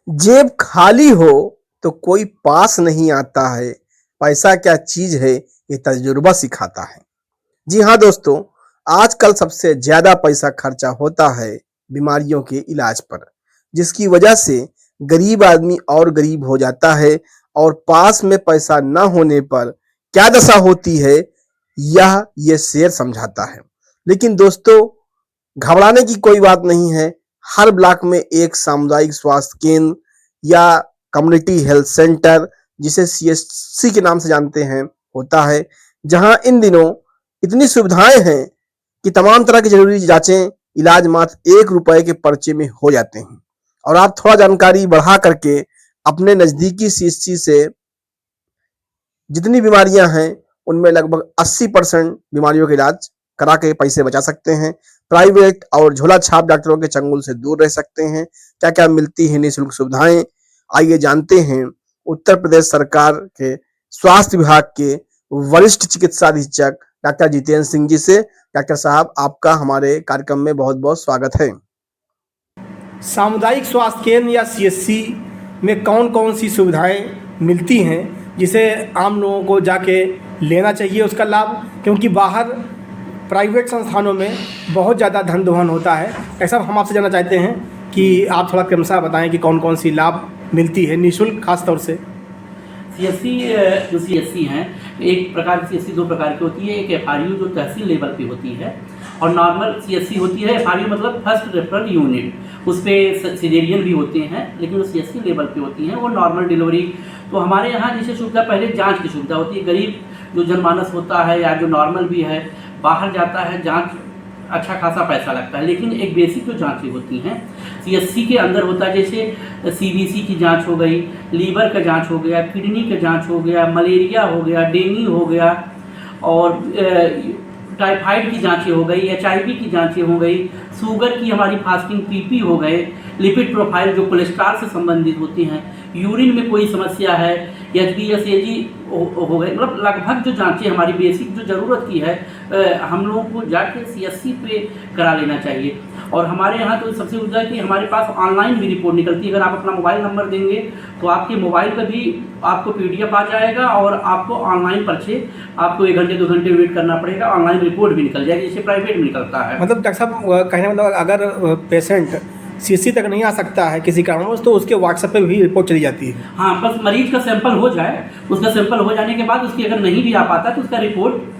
जेब खाली हो तो कोई पास नहीं आता है। पैसा क्या चीज है, ये तजुर्बा सिखाता है। जी हाँ दोस्तों, आजकल सबसे ज्यादा पैसा खर्चा होता है बीमारियों के इलाज पर, जिसकी वजह से गरीब आदमी और गरीब हो जाता है। और पास में पैसा न होने पर क्या दशा होती है, यह ये शेर समझाता है। लेकिन दोस्तों, घबराने की कोई बात नहीं है। हर ब्लॉक में एक सामुदायिक स्वास्थ्य केंद्र या कम्युनिटी हेल्थ सेंटर, जिसे सीएचसी के नाम से जानते हैं, होता है, जहां इन दिनों इतनी सुविधाएं हैं कि तमाम तरह की जरूरी जांचें, इलाज मात्र 1 रुपए के पर्चे में हो जाते हैं। और आप थोड़ा जानकारी बढ़ा करके अपने नजदीकी सीएचसी से जितनी बीमारियां हैं उनमें लगभग 80% बीमारियों का इलाज करा के पैसे बचा सकते हैं। प्राइवेट और झोला छाप डॉक्टरों के चंगुल से दूर रह सकते हैं। क्या क्या मिलती है निःशुल्क सुविधाएं, आइए जानते हैं उत्तर प्रदेश सरकार के स्वास्थ्य विभाग के वरिष्ठ चिकित्सा अधीक्षक डॉक्टर जितेंद्र सिंह जी से। डॉक्टर साहब, आपका हमारे कार्यक्रम में बहुत बहुत स्वागत है। सामुदायिक स्वास्थ्य केंद्र या सीएचसी में कौन कौन सी सुविधाएं मिलती हैं जिसे आम लोगों को जाके लेना चाहिए उसका लाभ, क्योंकि बाहर प्राइवेट संस्थानों में बहुत ज़्यादा धन दोहन होता है। ऐसा हम आपसे जानना चाहते हैं कि आप थोड़ा क्रमशः बताएं कि कौन कौन सी लाभ मिलती है निःशुल्क, खास तौर से। सीएससी जो सीएससी हैं, एक प्रकार की सीएससी दो प्रकार की होती है। एक एफआरयू जो तहसील लेवल पे होती है, और नॉर्मल सीएससी होती है। एफआरयू मतलब फर्स्ट रेफरल यूनिट, उस पर सिजेरियन भी होते हैं, लेकिन वो सीएससी लेवल पे होती हैं। वो नॉर्मल डिलीवरी, तो हमारे यहाँ जैसे सुविधा पहले जांच की सुविधा होती है। गरीब जो जनमानस होता है या जो नॉर्मल भी है, बाहर जाता है, जांच अच्छा खासा पैसा लगता है, लेकिन एक बेसिक जो जांचें होती हैं सीएससी के अंदर होता है। जैसे सीबीसी की जांच हो गई, लीवर का जांच हो गया, किडनी का जांच हो गया, मलेरिया हो गया, डेंगू हो गया, और टाइफाइड की जांचें हो गई, एचआईवी की जांचें हो गई, शुगर की हमारी फास्टिंग पीपी हो गए, लिपिड प्रोफाइल जो कोलेस्ट्रॉल से संबंधित होती हैं, यूरिन में कोई समस्या है, एचबीएसएजी हो गए। मतलब लगभग जो जांचें हमारी बेसिक जो ज़रूरत की है, हम लोगों को जाके सीएससी पे करा लेना चाहिए। और हमारे यहाँ तो सबसे ज़्यादा है कि हमारे पास ऑनलाइन भी रिपोर्ट निकलती है। अगर आप अपना मोबाइल नंबर देंगे तो आपके मोबाइल पर भी आपको पीडीएफ आ जाएगा, और आपको ऑनलाइन पर्चे, आपको 1 घंटे 2 घंटे वेट करना पड़ेगा, ऑनलाइन रिपोर्ट भी निकल जाएगी, जैसे प्राइवेट में निकलता है। मतलब डॉक्टर साहब कहने मतलब अगर पेशेंट सीएचसी तक नहीं आ सकता है किसी कारणवश, तो उसके व्हाट्सएप पे भी रिपोर्ट चली जाती है। हाँ, बस मरीज का सैंपल हो जाए, उसका सैंपल हो जाने के बाद उसकी अगर नहीं भी आ पाता तो उसका रिपोर्ट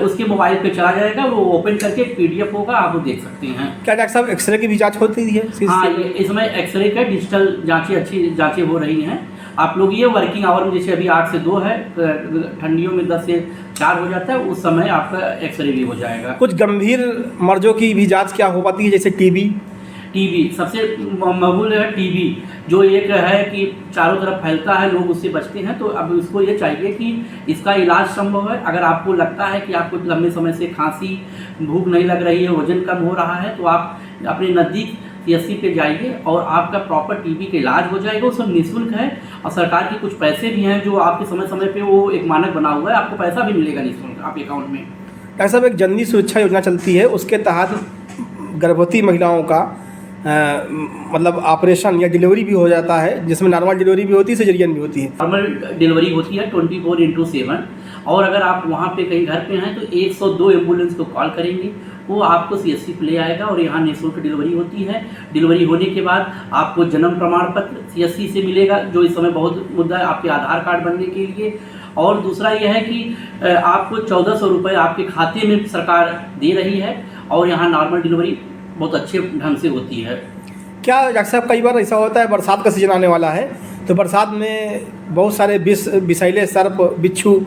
उसके मोबाइल पे चला जाएगा, वो ओपन करके पीडीएफ होगा, आप वो देख सकते हैं। क्या डॉक्टर साहब एक्सरे की भी जांच होती है? हाँ, इसमें एक्सरे का डिजिटल जांचें, अच्छी जांचें हो रही हैं। आप लोग ये वर्किंग आवर में, जैसे अभी 8 से 2 है, ठंडियों में 10 से 4 हो जाता है, उस समय आपका एक्सरे भी हो जाएगा। कुछ गंभीर मर्जों की भी जांच क्या हो पाती है, जैसे टीबी सबसे मकबूल है टीबी, जो एक है कि चारों तरफ फैलता है, लोग उससे बचते हैं। तो अब इसको ये चाहिए कि इसका इलाज संभव है। अगर आपको लगता है कि आपको लंबे समय से खांसी, भूख नहीं लग रही है, वजन कम हो रहा है, तो आप अपने नज़दीक सीएससी पे जाइए और आपका प्रॉपर टीबी का इलाज हो जाएगा। वो सब निःशुल्क है, और सरकार के कुछ पैसे भी हैं जो आपके समय समय पे वो एक मानक बना हुआ है, आपको पैसा भी मिलेगा निःशुल्क आपके अकाउंट में। डॉक्टर साहब, एक जननी सुरक्षा योजना चलती है, उसके तहत गर्भवती महिलाओं का मतलब ऑपरेशन या डिलीवरी भी हो जाता है, जिसमें नॉर्मल डिलीवरी भी होती है, सिजेरियन भी होती है। नॉर्मल डिलीवरी होती है 24/7, और अगर आप वहाँ पे कहीं घर पे हैं तो 102 एम्बुलेंस को कॉल करेंगे, वो आपको सीएससी पे ले आएगा, और यहाँ निःशुल्क डिलीवरी होती है। डिलीवरी होने के बाद आपको जन्म प्रमाण पत्र सीएससी से मिलेगा, जो इस समय बहुत मुद्दा है आपके आधार कार्ड बनने के लिए। और दूसरा यह है कि आपको 1400 रुपये आपके खाते में सरकार दे रही है, और यहाँ नॉर्मल डिलीवरी बहुत अच्छे ढंग से होती है। क्या डॉक्टर साहब, कई बार ऐसा होता है, बरसात का सीजन आने वाला है, तो बरसात में बहुत सारे विषैले सर्प, बिच्छू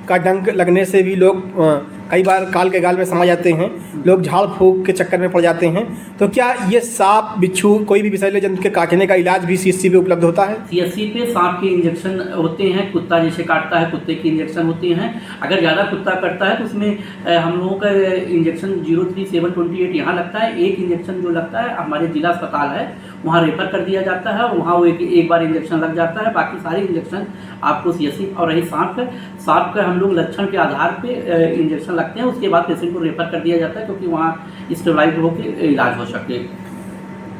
का डंक लगने से भी लोग कई बार काल के गाल में समा जाते हैं, लोग झाड़ फूंक के चक्कर में पड़ जाते हैं। तो क्या ये सांप, बिच्छू, कोई भी विषैले जंतु के काटने का इलाज भी सीएससी पे उपलब्ध होता है? सीएससी पे सांप के इंजेक्शन होते हैं, कुत्ता जैसे काटता है, कुत्ते के इंजेक्शन होते हैं। अगर ज़्यादा कुत्ता काटता है तो उसमें हम लोगों का इंजेक्शन 03728 यहाँ लगता है। एक इंजेक्शन जो लगता है हमारे जिला अस्पताल है, वहाँ रेफर कर दिया जाता है, और वहाँ वो एक बार इंजेक्शन लग जाता है। बाकी सारे इंजेक्शन आपको सीएससी। और रही सांप का हम लोग लक्षण के आधार पर इंजेक्शन लगते हैं, उसके बाद पेशेंट को रेफर कर दिया जाता है, क्योंकि वहाँ स्टेबलाइज होकर इलाज हो सके।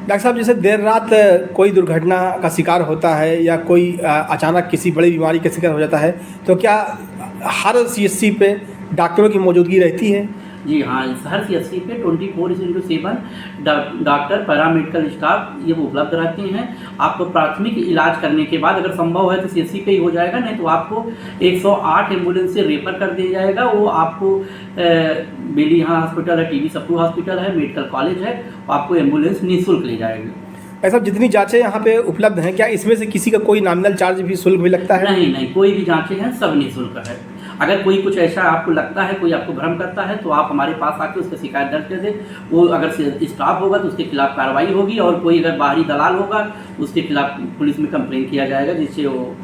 डॉक्टर साहब, जैसे देर रात कोई दुर्घटना का शिकार होता है या कोई अचानक किसी बड़ी बीमारी का शिकार हो जाता है, तो क्या हर सीएससी पे डॉक्टरों की मौजूदगी रहती है? जी हाँ, हर सीएससी पे 24/7 डॉक्टर, पैरामेडिकल स्टाफ ये वो उपलब्ध रहते हैं। आपको प्राथमिक इलाज करने के बाद अगर संभव है तो सीएससी पे ही हो जाएगा, नहीं तो आपको 108 एम्बुलेंस से रेफर कर दिया जाएगा। वो आपको बेली यहाँ हॉस्पिटल है, टीबी सप्रू हॉस्पिटल है, मेडिकल कॉलेज है, आपको एम्बुलेंस निःशुल्क ले जाएगी। ऐसा जितनी जांचें यहाँ पे उपलब्ध हैं, क्या इसमें से किसी का कोई नॉमिनल चार्ज भी, शुल्क भी लगता है? नहीं, कोई भी जांचें हैं सब निःशुल्क है। अगर कोई कुछ ऐसा आपको लगता है, कोई आपको भ्रम करता है, तो आप हमारे पास आके उसका शिकायत दर्ज कर दें। वो अगर स्टाफ होगा तो उसके खिलाफ कार्रवाई होगी, और कोई अगर बाहरी दलाल होगा उसके खिलाफ पुलिस में कंप्लेन किया जाएगा, जिससे वो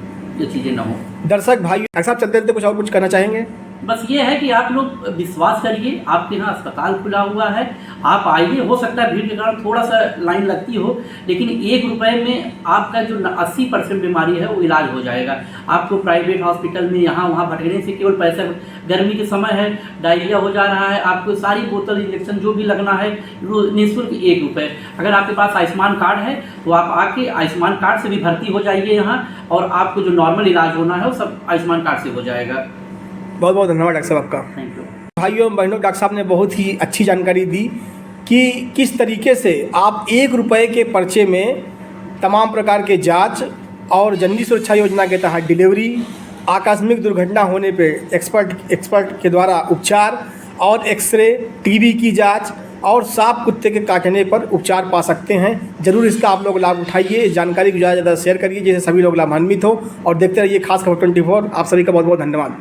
ये चीज़ें ना हो। दर्शक भाई, ऐसा चलते चलते कुछ और कुछ कहना चाहेंगे? बस ये है कि आप लोग विश्वास करिए, आपके यहाँ अस्पताल खुला हुआ है, आप आइए। हो सकता है भीड़ के कारण थोड़ा सा लाइन लगती हो, लेकिन 1 रुपये में आपका जो 80% बीमारी है वो इलाज हो जाएगा। आपको प्राइवेट हॉस्पिटल में यहाँ वहाँ भटकने से केवल पैसा, गर्मी के समय है, डायरिया हो जा रहा है, आपको सारी बोतल इंजेक्शन जो भी लगना है निःशुल्क 1 रुपये। अगर आपके पास आयुष्मान कार्ड है तो आप आके आयुष्मान कार्ड से भी भर्ती हो जाइए यहाँ, और आपको जो नॉर्मल इलाज होना है वो सब आयुष्मान कार्ड से हो जाएगा। बहुत बहुत धन्यवाद डॉक्टर साहब आपका। Thank you. भाइयों बहनों, डॉक्टर साहब ने बहुत ही अच्छी जानकारी दी कि किस तरीके से आप 1 रुपये के पर्चे में तमाम प्रकार के जांच और जननी सुरक्षा योजना के तहत डिलीवरी, आकस्मिक दुर्घटना होने पे एक्सपर्ट के द्वारा उपचार, और एक्सरे, टीबी की जांच, और सांप कुत्ते के काटने पर उपचार पा सकते हैं। ज़रूर इसका आप लोग लाभ उठाइए, इस जानकारी को ज़्यादा से ज़्यादा शेयर करिए जिससे सभी लोग लाभान्वित हो, और देखते रहिए खास खबर 24। आप सभी का बहुत बहुत धन्यवाद।